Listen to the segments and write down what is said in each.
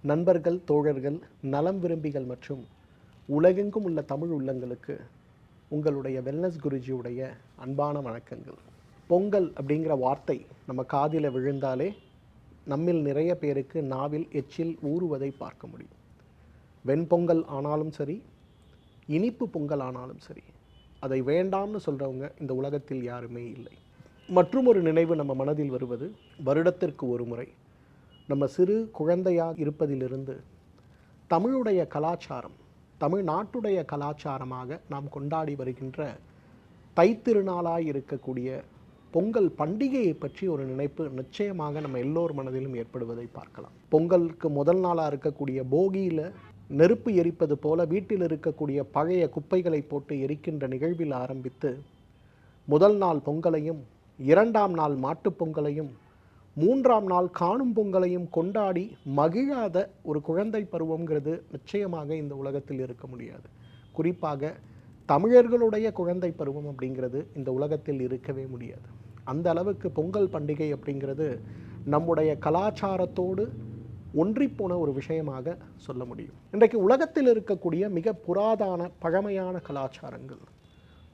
நண்பர்கள், தோழர்கள், நலம் விரும்பிகள் மற்றும் உலகெங்கும் உள்ள தமிழ் உள்ளங்களுக்கு உங்களுடைய வெல்னஸ் குருஜியுடைய அன்பான வணக்கங்கள். பொங்கல் அப்படிங்கிற வார்த்தை நம்ம காதில் விழுந்தாலே நம்மில் நிறைய பேருக்கு நாவில் எச்சில் ஊறுவதை பார்க்க முடியும். வெண்பொங்கல் ஆனாலும் சரி, இனிப்பு பொங்கல் ஆனாலும் சரி, அதை வேண்டாம்னு சொல்கிறவங்க இந்த உலகத்தில் யாருமே இல்லை. மற்றும் ஒரு நினைவு நம்ம மனதில் வருவது, வருடத்திற்கு ஒரு முறை நம்ம சிறு குழந்தையாக இருப்பதிலிருந்து தமிழுடைய கலாச்சாரம், தமிழ்நாட்டுடைய கலாச்சாரமாக நாம் கொண்டாடி வருகின்ற தைத்திருநாளாய் இருக்கக்கூடிய பொங்கல் பண்டிகையை பற்றி ஒரு நினைப்பு நிச்சயமாக நம்ம எல்லோர் மனதிலும் ஏற்படுவதை பார்க்கலாம். பொங்கலுக்கு முதல் நாளாக இருக்கக்கூடிய போகியில் நெருப்பு எரிப்பது போல வீட்டில் இருக்கக்கூடிய பழைய குப்பைகளை போட்டு எரிக்கின்ற நிகழ்வில் ஆரம்பித்து முதல் நாள் பொங்கலையும், இரண்டாம் நாள் மாட்டுப் பொங்கலையும், மூன்றாம் நாள் காணும் பொங்கலையும் கொண்டாடி மகிழாத ஒரு குழந்தை பருவங்கிறது நிச்சயமாக இந்த உலகத்தில் இருக்க முடியாது. குறிப்பாக தமிழர்களுடைய குழந்தை பருவம் அப்படிங்கிறது இந்த உலகத்தில் இருக்கவே முடியாது. அந்த அளவுக்கு பொங்கல் பண்டிகை அப்படிங்கிறது நம்முடைய கலாச்சாரத்தோடு ஒன்றிப்போன ஒரு விஷயமாக சொல்ல முடியும். இன்றைக்கு உலகத்தில் இருக்கக்கூடிய மிக புராதான பழமையான கலாச்சாரங்கள்,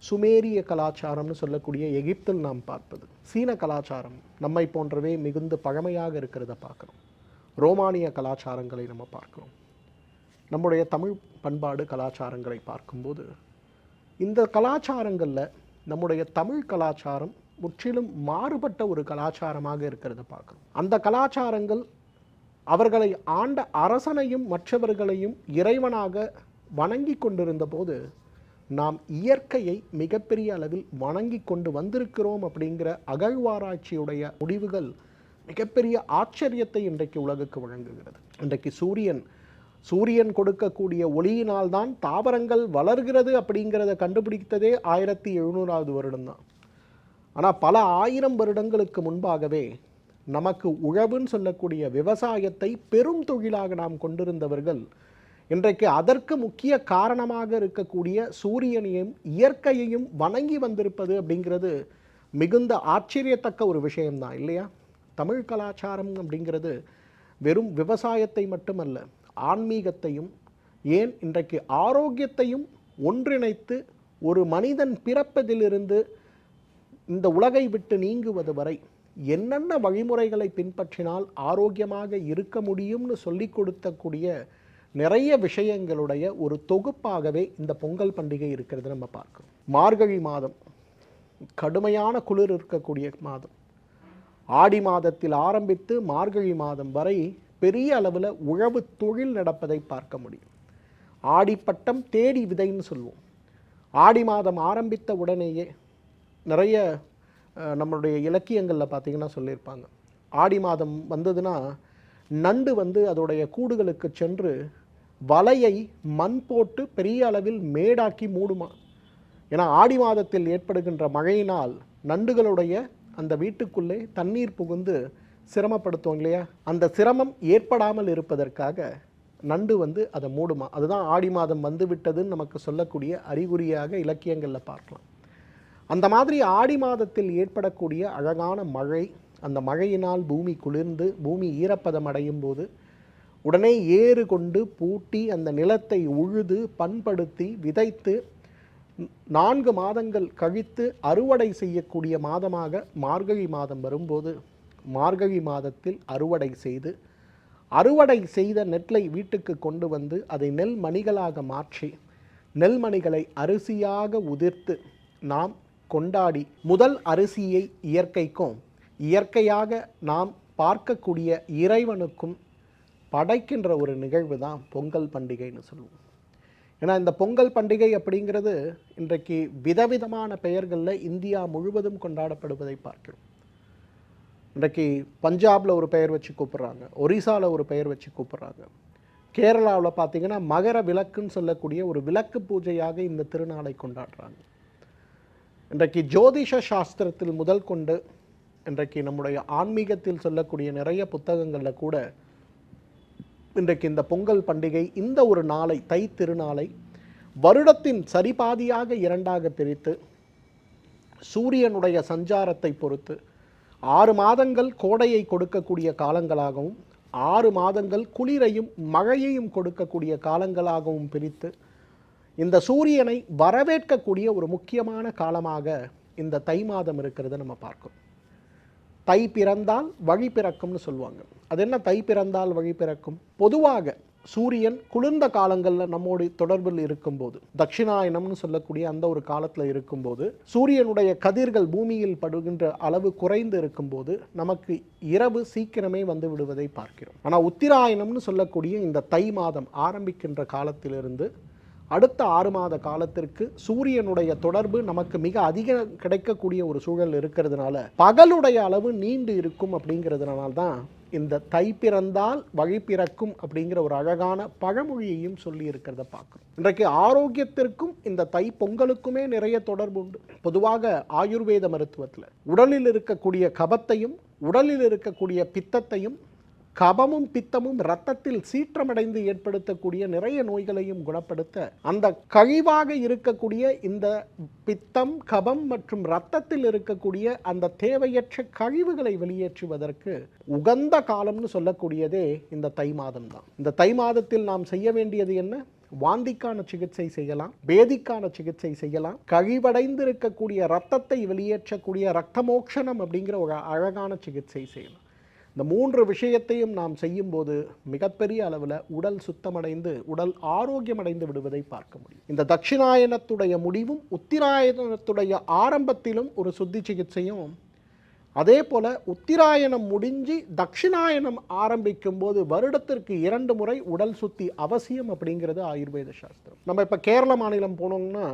சுமேரிய கலாச்சாரம்னு சொல்லக்கூடிய எகிப்தில் நாம் பார்ப்பது, சீன கலாச்சாரம் நம்மை போன்றவே மிகுந்த பழமையாக இருக்கிறத பார்க்குறோம். ரோமானிய கலாச்சாரங்களை நம்ம பார்க்குறோம். நம்முடைய தமிழ் பண்பாடு கலாச்சாரங்களை பார்க்கும்போது இந்த கலாச்சாரங்களில் நம்முடைய தமிழ் கலாச்சாரம் முற்றிலும் மாறுபட்ட ஒரு கலாச்சாரமாக இருக்கிறத பார்க்குறோம். அந்த கலாச்சாரங்கள் அவர்களை ஆண்ட அரசனையும் மற்றவர்களையும் இறைவனாக வணங்கி கொண்டிருந்த போது நாம் இயற்கையை மிகப்பெரிய அளவில் வணங்கி கொண்டு வந்திருக்கிறோம் அப்படிங்கிற அகழ்வாராய்ச்சியுடைய முடிவுகள் மிகப்பெரிய ஆச்சரியத்தை இன்றைக்கு உலகுக்கு வழங்குகிறது. இன்றைக்கு சூரியன் கொடுக்கக்கூடிய ஒளியினால் தான் தாவரங்கள் வளர்கிறது அப்படிங்கிறத கண்டுபிடித்ததே 1700வது வருடம்தான். ஆனால் பல ஆயிரம் வருடங்களுக்கு முன்பாகவே நமக்கு உழவுன்னு சொல்லக்கூடிய விவசாயத்தை பெரும் தொழிலாக நாம் கொண்டிருந்தவர்கள் இன்றைக்கு அதற்கு முக்கிய காரணமாக இருக்கக்கூடிய சூரியனையும் இயற்கையையும் வணங்கி வந்திருப்பது அப்படிங்கிறது மிகுந்த ஆச்சரியத்தக்க ஒரு விஷயம்தான் இல்லையா? தமிழ் கலாச்சாரம் அப்படிங்கிறது வெறும் விவசாயத்தை மட்டுமல்ல, ஆன்மீகத்தையும், ஏன் இன்றைக்கு ஆரோக்கியத்தையும் ஒன்றிணைத்து ஒரு மனிதன் பிறப்பதிலிருந்து இந்த உலகை விட்டு நீங்குவது வரை என்னென்ன வழிமுறைகளை பின்பற்றினால் ஆரோக்கியமாக இருக்க முடியும்னு சொல்லி கொடுத்தக்கூடிய நிறைய விஷயங்களுடைய ஒரு தொகுப்பாகவே இந்த பொங்கல் பண்டிகை இருக்கிறது நம்ம பார்க்கிறோம். மார்கழி மாதம் கடுமையான குளிர் இருக்கக்கூடிய மாதம். ஆடி மாதத்தில் ஆரம்பித்து மார்கழி மாதம் வரை பெரிய அளவில் உழவு தொழில் நடப்பதை பார்க்க முடியும். ஆடிப்பட்டம் தேடி விதைன்னு சொல்லுவோம். ஆடி மாதம் ஆரம்பித்த உடனேயே நிறைய நம்மளுடைய இலக்கியங்களில் பார்த்திங்கன்னா சொல்லியிருப்பாங்க, ஆடி மாதம் வந்ததுன்னா நண்டு அதோடைய கூடுகளுக்கு சென்று வலையை மண் போட்டு பெரிய அளவில் மேடாக்கி மூடுமா. ஏன்னா ஆடி மாதத்தில் ஏற்படுகின்ற மழையினால் நண்டுகளுடைய அந்த வீட்டுக்குள்ளே தண்ணீர் புகுந்து சிரமப்படுத்துவோம் இல்லையா? அந்த சிரமம் ஏற்படாமல் இருப்பதற்காக நண்டு அதை மூடுமா. அதுதான் ஆடி மாதம் வந்து விட்டதுன்னு நமக்கு சொல்லக்கூடிய அறிகுறியாக இலக்கியங்களில் பார்க்கலாம். அந்த மாதிரி ஆடி மாதத்தில் ஏற்படக்கூடிய அழகான மழை, அந்த மழையினால் பூமி குளிர்ந்து பூமி ஈரப்பதம் அடையும் போது உடனே ஏறு கொண்டு பூட்டி அந்த நிலத்தை உழுது பண்படுத்தி விதைத்து 4 மாதங்கள் கழித்து அறுவடை செய்யக்கூடிய மாதமாக மார்கழி மாதம் வரும்போது, மார்கழி மாதத்தில் அறுவடை செய்த நெல்லை வீட்டுக்கு கொண்டு வந்து அதை நெல் மணிகளாக மாற்றி நெல்மணிகளை அரிசியாக உதிர்த்து நாம் கொண்டாடி முதல் அரிசியை இயற்கைக்கும், இயற்கையாக நாம் பார்க்கக்கூடிய இறைவனுக்கும் படைக்கின்ற ஒரு நிகழ்வு தான் பொங்கல் பண்டிகைன்னு சொல்லுவோம். ஏன்னா இந்த பொங்கல் பண்டிகை அப்படிங்கிறது இன்றைக்கு விதவிதமான பெயர்களில் இந்தியா முழுவதும் கொண்டாடப்படுவதை பார்க்கிறோம். இன்றைக்கு பஞ்சாபில் ஒரு பெயர் வச்சு கூப்பிட்றாங்க, ஒரிசாவில் ஒரு பெயர் வச்சு கூப்பிட்றாங்க. கேரளாவில் பார்த்திங்கன்னா மகர விளக்குன்னு சொல்லக்கூடிய ஒரு விளக்கு பூஜையாக இந்த திருநாளை கொண்டாடுறாங்க. இன்றைக்கு ஜோதிஷ சாஸ்திரத்தில் முதல் கொண்டு இன்றைக்கு நம்முடைய ஆன்மீகத்தில் சொல்லக்கூடிய நிறைய புத்தகங்களில் கூட இன்றைக்கு இந்த பொங்கல் பண்டிகை இந்த ஒரு நாளை, தை திருநாளை வருடத்தின் சரிபாதியாக 2ஆக பிரித்து சூரியனுடைய சஞ்சாரத்தை பொறுத்து 6 மாதங்கள் கோடையை கொடுக்கக்கூடிய காலங்களாகவும் 6 மாதங்கள் குளிரையும் மழையையும் கொடுக்கக்கூடிய காலங்களாகவும் பிரித்து இந்த சூரியனை வரவேற்கக்கூடிய ஒரு முக்கியமான காலமாக இந்த தை மாதம் இருக்கிறத நம்ம பார்க்கிறோம். தை பிறந்தால் வழி பிறக்கும்னு சொல்லுவாங்க. அது என்ன தை பிறந்தால் வழி பிறக்கும்? பொதுவாக சூரியன் குளிர்ந்த காலங்களில் நம்மோடு தொடர்பில் இருக்கும்போது, தட்சிணாயனம்னு சொல்லக்கூடிய அந்த ஒரு காலத்தில் இருக்கும்போது, சூரியனுடைய கதிர்கள் பூமியில் படுகின்ற அளவு குறைந்து இருக்கும்போது நமக்கு இரவு சீக்கிரமே வந்து விடுவதை பார்க்கிறோம். ஆனால் உத்திராயணம்னு சொல்லக்கூடிய இந்த தை மாதம் ஆரம்பிக்கின்ற காலத்திலிருந்து அடுத்த 6 மாத காலத்திற்கு சூரியனுடைய தொடர்பு நமக்கு மிக அதிகம் கிடைக்கக்கூடிய ஒரு சூழல் இருக்கிறதுனால பகலுடைய அளவு நீண்டு இருக்கும். அப்படிங்கிறதுனால தான் இந்த தை பிறந்தால் வழி பிறக்கும் அப்படிங்கிற ஒரு அழகான பழமொழியையும் சொல்லி இருக்கிறத பார்க்கணும். இன்றைக்கு ஆரோக்கியத்திற்கும் இந்த தை பொங்கலுக்குமே நிறைய தொடர்பு உண்டு. பொதுவாக ஆயுர்வேத மருத்துவத்தில் உடலில் இருக்கக்கூடிய கபத்தையும் உடலில் இருக்கக்கூடிய பித்தத்தையும், கபமும் பித்தமும் இரத்தத்தில் சீற்றமடைந்து ஏற்படுத்தக்கூடிய நிறைய நோய்களையும் குணப்படுத்த அந்த கழிவாக இருக்கக்கூடிய இந்த பித்தம், கபம் மற்றும் இரத்தத்தில் இருக்கக்கூடிய அந்த தேவையற்ற கழிவுகளை வெளியேற்றுவதற்கு உகந்த காலம்னு சொல்லக்கூடியதே இந்த தை மாதம் தான். இந்த தை மாதத்தில் நாம் செய்ய வேண்டியது என்ன? வாந்திக்கான சிகிச்சை செய்யலாம், பேதிக்கான சிகிச்சை செய்யலாம், கழிவடைந்து இருக்கக்கூடிய இரத்தத்தை வெளியேற்றக்கூடிய இரத்தமோக்ஷனம் அப்படிங்கிற ஒரு அழகான சிகிச்சை செய்யலாம். இந்த 3 விஷயத்தையும் நாம் செய்யும்போது மிகப்பெரிய அளவில் உடல் சுத்தமடைந்து உடல் ஆரோக்கியமடைந்து விடுவதை பார்க்க முடியும். இந்த தட்சிணாயனத்துடைய முடிவும் உத்திராயணத்துடைய ஆரம்பத்திலும் ஒரு சுத்தி சிகிச்சையும், அதே போல் உத்திராயணம் முடிஞ்சு தட்சிணாயனம் ஆரம்பிக்கும் போது வருடத்திற்கு 2 முறை உடல் சுத்தி அவசியம் அப்படிங்கிறது ஆயுர்வேத சாஸ்திரம். நம்ம இப்போ கேரள மாநிலம் போனோம்னா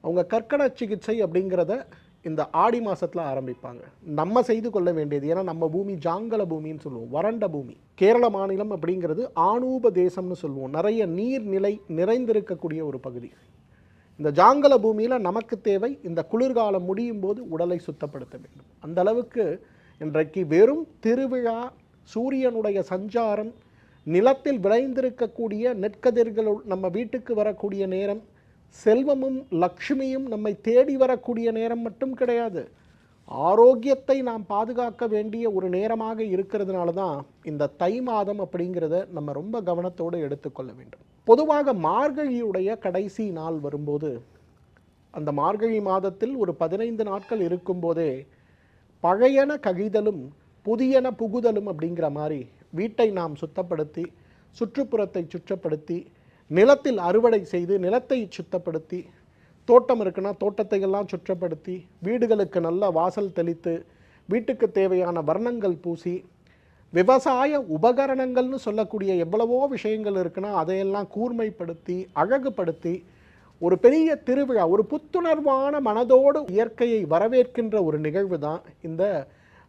அவங்க கற்கட சிகிச்சை அப்படிங்கிறத இந்த ஆடி மாதத்தில் ஆரம்பிப்பாங்க. நம்ம செய்து கொள்ள வேண்டியது, ஏன்னா நம்ம பூமி ஜாங்கல பூமின்னு சொல்லுவோம், வறண்ட பூமி. கேரள மாநிலம் அப்படிங்கிறது ஆனூப தேசம்னு சொல்லுவோம், நிறைய நீர்நிலை நிறைந்திருக்கக்கூடிய ஒரு பகுதி. இந்த ஜாங்கல பூமியில் நமக்கு தேவை இந்த குளிர்காலம் முடியும் போது உடலை சுத்தப்படுத்த வேண்டும். அந்த அளவுக்கு இன்றைக்கு வெறும் திருவிழா, சூரியனுடைய சஞ்சாரம், நிலத்தில் விளைந்திருக்கக்கூடிய நெற்கதிர்கள் நம்ம வீட்டுக்கு வரக்கூடிய நேரம், செல்வமும் லக்ஷ்மியும் நம்மை தேடி வரக்கூடிய நேரம் மட்டும் கிடையாது, ஆரோக்கியத்தை நாம் பாதுகாக்க வேண்டிய ஒரு நேரமாக இருக்கிறதுனால தான் இந்த தை மாதம் அப்படிங்கிறத நம்ம ரொம்ப கவனத்தோடு எடுத்துக்கொள்ள வேண்டும். பொதுவாக மார்கழியுடைய கடைசி நாள் வரும்போது, அந்த மார்கழி மாதத்தில் ஒரு 15 நாட்கள் இருக்கும்போதே பழையன கழிதலும் புதியன புகுதலும் அப்படிங்கிற மாதிரி வீட்டை நாம் சுத்தப்படுத்தி, சுற்றுப்புறத்தை சுற்றப்படுத்தி, நிலத்தில் அறுவடை செய்து நிலத்தை சுத்தப்படுத்தி, தோட்டம் இருக்குன்னா தோட்டத்தை எல்லாம் சுற்றப்படுத்தி, வீடுகளுக்கு நல்ல வாசல் தெளித்து, வீட்டுக்கு தேவையான வர்ணங்கள் பூசி, விவசாய உபகரணங்கள்னு சொல்லக்கூடிய எவ்வளவோ விஷயங்கள் இருக்குன்னா அதையெல்லாம் கூர்மைப்படுத்தி அழகுபடுத்தி ஒரு பெரிய திருவிழா, ஒரு புத்துணர்வான மனதோடு இயற்கையை வரவேற்கின்ற ஒரு நிகழ்வு தான் இந்த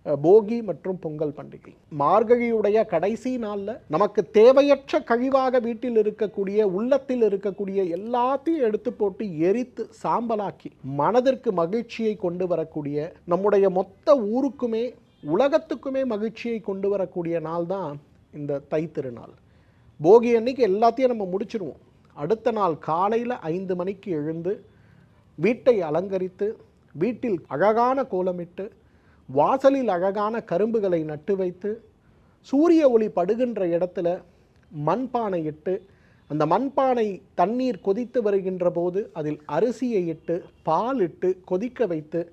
போகி மற்றும் பொங்கல் பண்டிகை. மார்கழியுடைய கடைசி நாளில் நமக்கு தேவையற்ற கழிவாக வீட்டில் இருக்கக்கூடிய, உள்ளத்தில் இருக்கக்கூடிய எல்லாத்தையும் எடுத்து போட்டு எரித்து சாம்பலாக்கி மனதிற்கு மகிழ்ச்சியை கொண்டு வரக்கூடிய, நம்முடைய மொத்த ஊருக்குமே உலகத்துக்குமே மகிழ்ச்சியை கொண்டு வரக்கூடிய நாள் தான் இந்த தை திருநாள். போகி அன்னைக்கு எல்லாத்தையும் நம்ம முடிச்சிருவோம். அடுத்த நாள் காலையில் 5 மணிக்கு எழுந்து வீட்டை அலங்கரித்து, வீட்டில் அழகான கோலமிட்டு, வாசலில் அழகான கரும்புகளை நட்டு வைத்து, சூரிய ஒளி படுகின்ற இடத்துல மண்பானை இட்டு, அந்த மண்பானை தண்ணீர் கொதித்து வருகின்ற போது அதில் அரிசியை இட்டு, பால் இட்டு கொதிக்க வைத்து,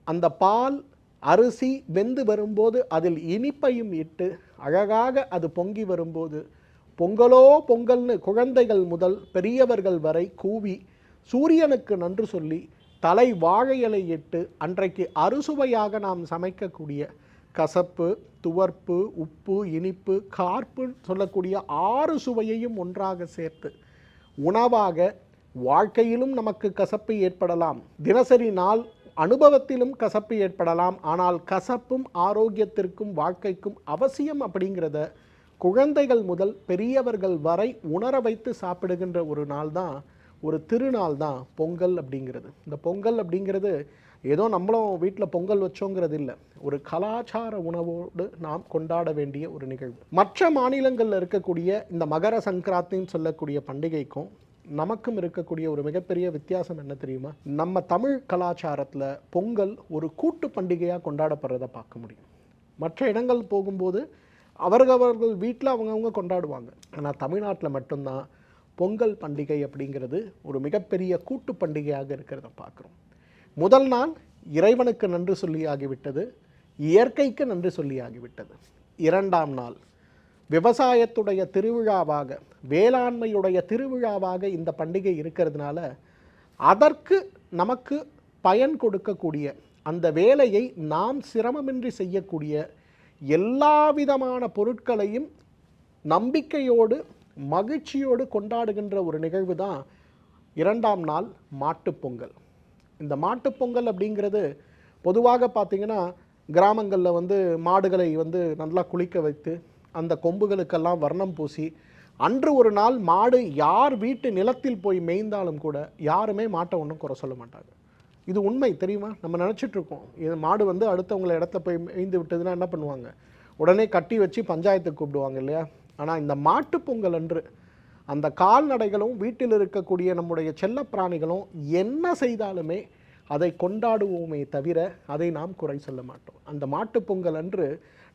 அந்த பால் அரிசி வெந்து வரும்போது அதில் இனிப்பையும் இட்டு அழகாக அது பொங்கி வரும்போது பொங்கலோ பொங்கல்னு குழந்தைகள் முதல் பெரியவர்கள் வரை கூவி சூரியனுக்கு நன்றி சொல்லி தலை வாழை இலை இட்டு அன்றைக்கு அறுசுவையாக நாம் சமைக்கக்கூடிய கசப்பு, துவர்ப்பு, உப்பு, இனிப்பு, கார்ப்பு சொல்லக்கூடிய 6 சுவையையும் ஒன்றாக சேர்த்து உணவாக, வாழ்க்கையிலும் நமக்கு கசப்பு ஏற்படலாம், தினசரி நாள் அனுபவத்திலும் கசப்பு ஏற்படலாம், ஆனால் கசப்பும் ஆரோக்கியத்திற்கும் வாழ்க்கைக்கும் அவசியம் அப்படிங்கிறத குழந்தைகள் முதல் பெரியவர்கள் வரை உணர வைத்து சாப்பிடுகின்ற ஒரு நாள் தான், ஒரு திருநாள் தான் பொங்கல் அப்படிங்கிறது. இந்த பொங்கல் அப்படிங்கிறது ஏதோ நம்மளும் வீட்டில் பொங்கல் வச்சோங்கிறது இல்லை, ஒரு கலாச்சார உணவோடு நாம் கொண்டாட வேண்டிய ஒரு நிகழ்வு. மற்ற மாநிலங்களில் இருக்கக்கூடிய இந்த மகர சங்கராந்தின்னு சொல்லக்கூடிய பண்டிகைக்கும் நமக்கும் இருக்கக்கூடிய ஒரு மிகப்பெரிய வித்தியாசம் என்ன தெரியுமா? நம்ம தமிழ் கலாச்சாரத்தில் பொங்கல் ஒரு கூட்டு பண்டிகையாக கொண்டாடப்படுறதை பார்க்க முடியும். மற்ற இடங்கள் போகும்போது அவர்கள் வீட்டில் அவங்கவுங்க கொண்டாடுவாங்க. ஆனால் தமிழ்நாட்டில் மட்டும்தான் பொங்கல் பண்டிகை அப்படிங்கிறது ஒரு மிகப்பெரிய கூட்டு பண்டிகையாக இருக்கிறத பார்க்குறோம். முதல் நாள் இறைவனுக்கு நன்றி சொல்லி ஆகிவிட்டது, இயற்கைக்கு நன்றி சொல்லி ஆகிவிட்டது. இரண்டாம் நாள் விவசாயத்துடைய திருவிழாவாக, வேளாண்மையுடைய திருவிழாவாக இந்த பண்டிகை இருக்கிறதுனால அதற்கு நமக்கு பயன் கொடுக்கக்கூடிய, அந்த வேலையை நாம் சிரமமின்றி செய்யக்கூடிய எல்லா விதமான பொருட்களையும் நம்பிக்கையோடு மகிழ்ச்சியோடு கொண்டாடுகின்ற ஒரு நிகழ்வு தான் இரண்டாம் நாள் மாட்டுப்பொங்கல். இந்த மாட்டுப்பொங்கல் அப்படிங்கிறது பொதுவாக பார்த்திங்கன்னா கிராமங்களில் மாடுகளை நல்லா குளிக்க வைத்து அந்த கொம்புகளுக்கெல்லாம் வர்ணம் பூசி, அன்று ஒரு நாள் மாடு யார் வீட்டு நிலத்தில் போய் மேய்ந்தாலும் கூட யாருமே மாட்டை ஒன்றும் குறை சொல்ல மாட்டாங்க. இது உண்மை தெரியுமா? நம்ம நினச்சிட்ருக்கோம் இது மாடு அடுத்தவங்களை இடத்துல போய் மேய்ந்து விட்டதுன்னா என்ன பண்ணுவாங்க, உடனே கட்டி வச்சு பஞ்சாயத்துக்கு கூப்பிடுவாங்க இல்லையா? ஆனால் இந்த மாட்டுப்பொங்கல் அன்று அந்த கால்நடைகளும் வீட்டில் இருக்கக்கூடிய நம்முடைய செல்ல பிராணிகளும் என்ன செய்தாலுமே அதை கொண்டாடுவோமே தவிர அதை நாம் குறை சொல்ல மாட்டோம். அந்த மாட்டுப்பொங்கல் அன்று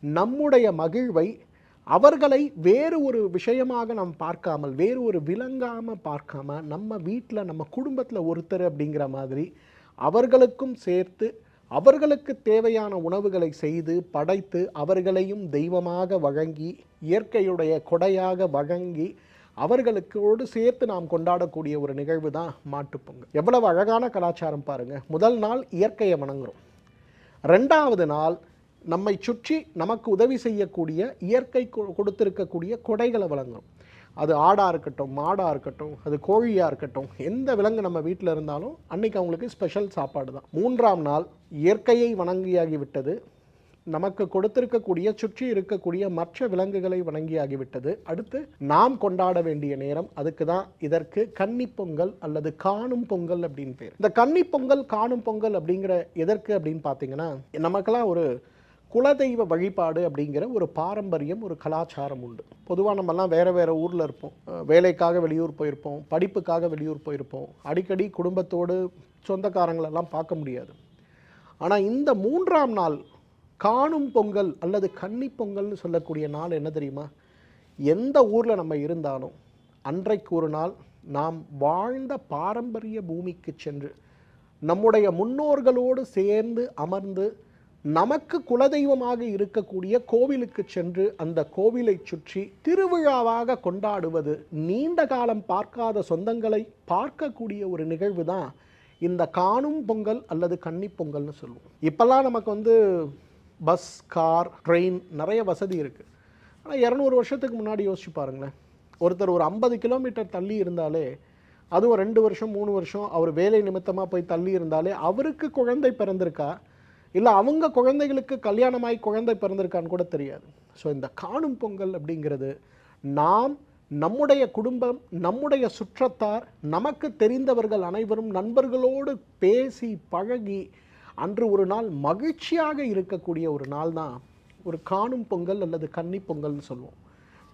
நம்முடைய மகிழ்வை அவர்களை வேறு ஒரு விஷயமாக நாம் பார்க்காமல், வேறு ஒரு விலங்காமல் பார்க்காம, நம்ம வீட்டில் நம்ம குடும்பத்தில் ஒருத்தர் அப்படிங்கிற மாதிரி அவர்களுக்கும் சேர்த்து அவர்களுக்கு தேவையான உணவுகளை செய்து படைத்து அவர்களையும் தெய்வமாக வழங்கி, இயற்கையுடைய கொடையாக வழங்கி அவர்களுக்கோடு சேர்த்து நாம் கொண்டாடக்கூடிய ஒரு நிகழ்வு தான் மாட்டுப்பொங்கல். எவ்வளவு அழகான கலாச்சாரம் பாருங்கள். முதல் நாள் இயற்கையை வணங்குறோம். ரெண்டாவது நாள் நம்மை சுற்றி நமக்கு உதவி செய்யக்கூடிய இயற்கை கொடுத்திருக்கக்கூடிய கொடைகளை வழங்குறோம். அது ஆடாக இருக்கட்டும், மாடாக இருக்கட்டும், அது கோழியாக இருக்கட்டும், எந்த விலங்கு நம்ம வீட்டில் இருந்தாலும் அன்றைக்கி அவங்களுக்கு ஸ்பெஷல் சாப்பாடு தான். மூன்றாம் நாள் இயற்கையை வணங்கியாகிவிட்டது, நமக்கு கொடுத்திருக்கக்கூடிய சுற்றி இருக்கக்கூடிய மற்ற விலங்குகளை வணங்கியாகிவிட்டது. அடுத்து நாம் கொண்டாட வேண்டிய நேரம், அதுக்கு தான் இதற்கு கன்னிப்பொங்கல் அல்லது காணும் பொங்கல் அப்படின்னு பேர். இந்த கன்னிப்பொங்கல் காணும் பொங்கல் அப்படிங்கிற எதற்கு அப்படின்னு பார்த்தீங்கன்னா, நமக்கெல்லாம் ஒரு குலதெய்வ வழிபாடு அப்படிங்கிற ஒரு பாரம்பரியம், ஒரு கலாச்சாரம் உண்டு. பொதுவாக நம்மெல்லாம் வேறு வேறு ஊரில் இருப்போம், வேலைக்காக வெளியூர் போயிருப்போம், படிப்புக்காக வெளியூர் போயிருப்போம், அடிக்கடி குடும்பத்தோடு சொந்தக்காரங்களெல்லாம் பார்க்க முடியாது. ஆனால் இந்த மூன்றாம் நாள் காணும் பொங்கல் அல்லது கன்னி பொங்கல்னு சொல்லக்கூடிய நாள் என்ன தெரியுமா? எந்த ஊரில் நம்ம இருந்தாலும் அன்றைக்கு ஒரு நாள் நாம் வாழ்ந்த பாரம்பரிய பூமிக்கு சென்று நம்முடைய முன்னோர்களோடு சேர்ந்து அமர்ந்து நமக்கு குலதெய்வமாக இருக்கக்கூடிய கோவிலுக்கு சென்று அந்த கோவிலை சுற்றி திருவிழாவாக கொண்டாடுவது, நீண்ட காலம் பார்க்காத சொந்தங்களை பார்க்கக்கூடிய ஒரு நிகழ்வு தான் இந்த காணும் பொங்கல் அல்லது கன்னி பொங்கல்னு சொல்லுவோம். இப்போல்லாம் நமக்கு பஸ், கார், ட்ரெயின் நிறைய வசதி இருக்குது. ஆனால் 200 வருஷத்துக்கு முன்னாடி யோசிச்சு பாருங்களேன். ஒருத்தர் ஒரு 50 கிலோமீட்டர் தள்ளி இருந்தாலே, அதுவும் 2 வருஷம் 3 வருஷம் அவர் வேலை நிமித்தமாக போய் தள்ளி இருந்தாலே அவருக்கு குழந்தை பிறந்திருக்கா, இல்லை அவங்க குழந்தைகளுக்கு கல்யாணமாகி குழந்தை பிறந்திருக்கான்னு கூட தெரியாது. ஸோ இந்த காணும் பொங்கல் அப்படிங்கிறது நாம், நம்முடைய குடும்பம், நம்முடைய சுற்றத்தார், நமக்கு தெரிந்தவர்கள் அனைவரும் நண்பர்களோடு பேசி பழகி அன்று ஒரு நாள் மகிழ்ச்சியாக இருக்கக்கூடிய ஒரு நாள் தான் ஒரு காணும் பொங்கல் அல்லது கன்னி பொங்கல்னு சொல்லுவோம்.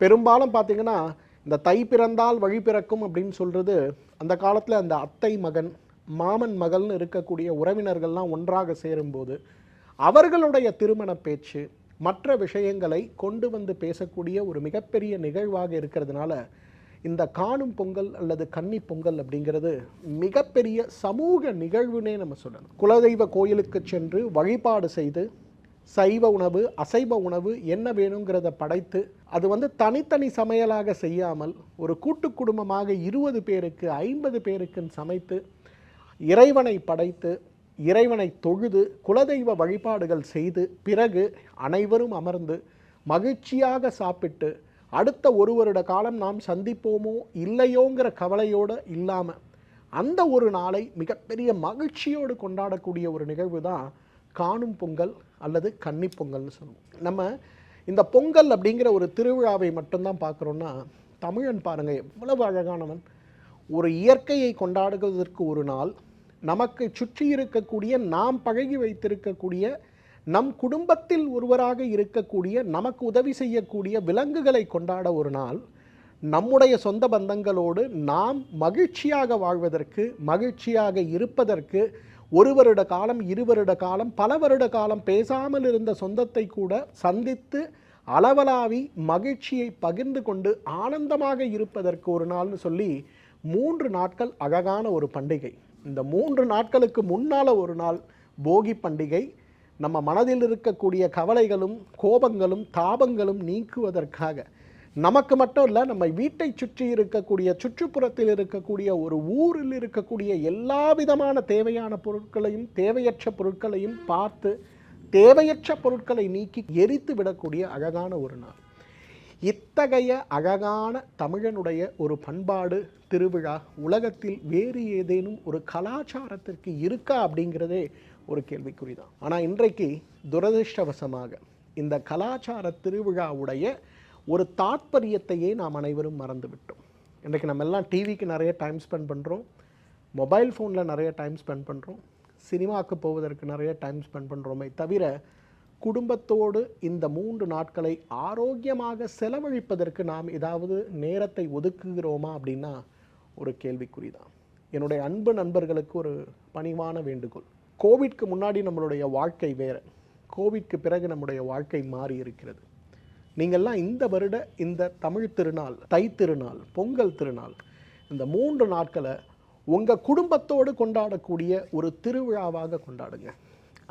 பெரும்பாலும் பார்த்திங்கன்னா இந்த தை பிறந்தால் வழி பிறக்கும் அப்படின்னு சொல்கிறது, அந்த காலத்தில் அந்த அத்தை மகன், மாமன் மகள்னு இருக்கக்கூடிய உறவினர்கள்லாம் ஒன்றாக சேரும்போது அவர்களுடைய திருமண பேச்சு, மற்ற விஷயங்களை கொண்டு வந்து பேசக்கூடிய ஒரு மிகப்பெரிய நிகழ்வாக இருக்கிறதுனால இந்த காணும் பொங்கல் அல்லது கன்னி பொங்கல் அப்படிங்கிறது மிகப்பெரிய சமூக நிகழ்வுனே நம்ம சொல்லணும். குலதெய்வ கோயிலுக்கு சென்று வழிபாடு செய்து சைவ உணவு, அசைவ உணவு என்ன வேணுங்கிறத படைத்து, அது தனித்தனி சமையலாக செய்யாமல் ஒரு கூட்டு குடும்பமாக 20 பேருக்கு 50 பேருக்குன்னு சமைத்து இறைவனை படைத்து இறைவனை தொழுது குலதெய்வ வழிபாடுகள் செய்து பிறகு அனைவரும் அமர்ந்து மகிழ்ச்சியாக சாப்பிட்டு அடுத்த ஒரு வருட காலம் நாம் சந்திப்போமோ இல்லையோங்கிற கவலையோடு இல்லாமல் அந்த ஒரு நாளை மிகப்பெரிய மகிழ்ச்சியோடு கொண்டாடக்கூடிய ஒரு நிகழ்வு தான் காணும் பொங்கல் அல்லது கன்னி பொங்கல்னு சொல்லுவோம். நம்ம இந்த பொங்கல் அப்படிங்கிற ஒரு திருவிழாவை மட்டும்தான் பார்க்குறோன்னா, தமிழன் பாருங்கள் எவ்வளவு அழகானவன். ஒரு இயற்கையை கொண்டாடுவதற்கு ஒரு நாள், நமக்கு சுற்றி இருக்கக்கூடிய நாம் பழகி வைத்திருக்கக்கூடிய நம் குடும்பத்தில் ஒருவராக இருக்கக்கூடிய நமக்கு உதவி செய்யக்கூடிய விலங்குகளை கொண்டாட ஒரு நாள், நம்முடைய சொந்த பந்தங்களோடு நாம் மகிழ்ச்சியாக வாழ்வதற்கு, மகிழ்ச்சியாக இருப்பதற்கு, ஒரு வருட காலம் 2 வருட காலம் பல வருட காலம் பேசாமல் இருந்த சொந்தத்தை கூட சந்தித்து அளவலாவி மகிழ்ச்சியை பகிர்ந்து கொண்டு ஆனந்தமாக இருப்பதற்கு ஒரு நாள்னு சொல்லி 3 நாட்கள் அழகான ஒரு பண்டிகை. இந்த 3 நாட்களுக்கு முன்னால் ஒரு நாள் போகி பண்டிகை. நம்ம மனதில் இருக்கக்கூடிய கவலைகளும் கோபங்களும் தாபங்களும் நீக்குவதற்காக, நமக்கு மட்டும் இல்லை, நம்ம வீட்டை சுற்றி இருக்கக்கூடிய சுற்றுப்புறத்தில் இருக்கக்கூடிய ஒரு ஊரில் இருக்கக்கூடிய எல்லா விதமான தேவையான பொருட்களையும் தேவையற்ற பொருட்களையும் பார்த்து தேவையற்ற பொருட்களை நீக்கி எரித்து விடக்கூடிய அழகான ஒரு நாள். இத்தகைய அழகான தமிழனுடைய ஒரு பண்பாடு திருவிழா உலகத்தில் வேறு ஏதேனும் ஒரு கலாச்சாரத்திற்கு இருக்கா அப்படிங்கிறதே ஒரு கேள்விக்குறிதான். ஆனால் இன்றைக்கு துரதிர்ஷ்டவசமாக இந்த கலாச்சார திருவிழாவுடைய ஒரு தாற்பயத்தையே நாம் அனைவரும் மறந்துவிட்டோம். இன்றைக்கு நம்ம எல்லாம் டிவிக்கு நிறைய டைம் ஸ்பெண்ட் பண்ணுறோம், மொபைல் ஃபோனில் நிறைய டைம் ஸ்பெண்ட் பண்ணுறோம், சினிமாவுக்கு போவதற்கு நிறைய டைம் ஸ்பெண்ட் பண்ணுறோமே தவிர குடும்பத்தோடு இந்த 3 நாட்களை ஆரோக்கியமாக செலவழிப்பதற்கு நாம் ஏதாவது நேரத்தை ஒதுக்குகிறோமா அப்படின்னா ஒரு கேள்விக்குறிதான். என்னுடைய அன்பு நண்பர்களுக்கு ஒரு பணிவான வேண்டுகோள். கோவிட்க்கு முன்னாடி நம்மளுடைய வாழ்க்கை வேறு, கோவிட்க்கு பிறகு நம்முடைய வாழ்க்கை மாறி இருக்கிறது. நீங்கள்லாம் இந்த வருட இந்த தமிழ் திருநாள், தை திருநாள், பொங்கல் திருநாள், இந்த 3 நாட்களை உங்கள் குடும்பத்தோடு கொண்டாடக்கூடிய ஒரு திருவிழாவாக கொண்டாடுங்க.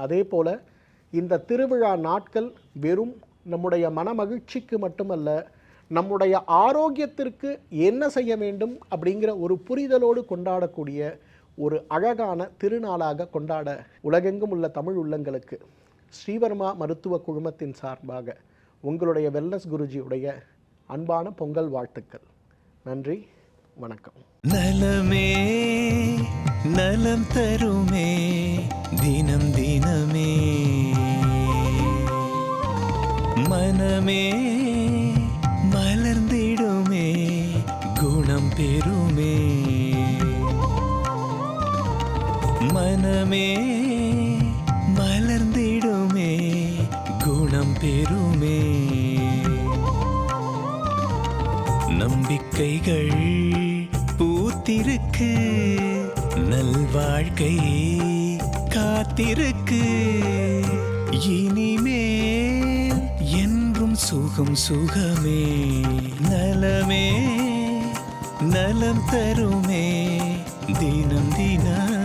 அதே போல் இந்த திருவிழா நாட்கள் வெறும் நம்முடைய மனமகிழ்ச்சிக்கு மட்டுமல்ல, நம்முடைய ஆரோக்கியத்திற்கு என்ன செய்ய வேண்டும் அப்படிங்கிற ஒரு புரிதலோடு கொண்டாடக்கூடிய ஒரு அழகான திருநாளாக கொண்டாட உலகெங்கும் உள்ள தமிழ் உள்ளங்களுக்கு ஸ்ரீவர்மா மருத்துவ குழுமத்தின் சார்பாக உங்களுடைய வெல்னஸ் குருஜியுடைய அன்பான பொங்கல் வாழ்த்துக்கள். நன்றி, வணக்கம். நலமே நலம் தருமே தினம் தினமே, மனமே மலர்ந்திடுமே குணம் பெறுமே, மனமே மலர்ந்திடுமே குணம் பெறுமே, நம்பிக்கைகள் பூத்திருக்கு நல்வாழ்க்கை காத்திருக்கு, இனிமேல் என்றும் சுகம் சுகமே, நலமே நலம் தருமே தினம் தினம்.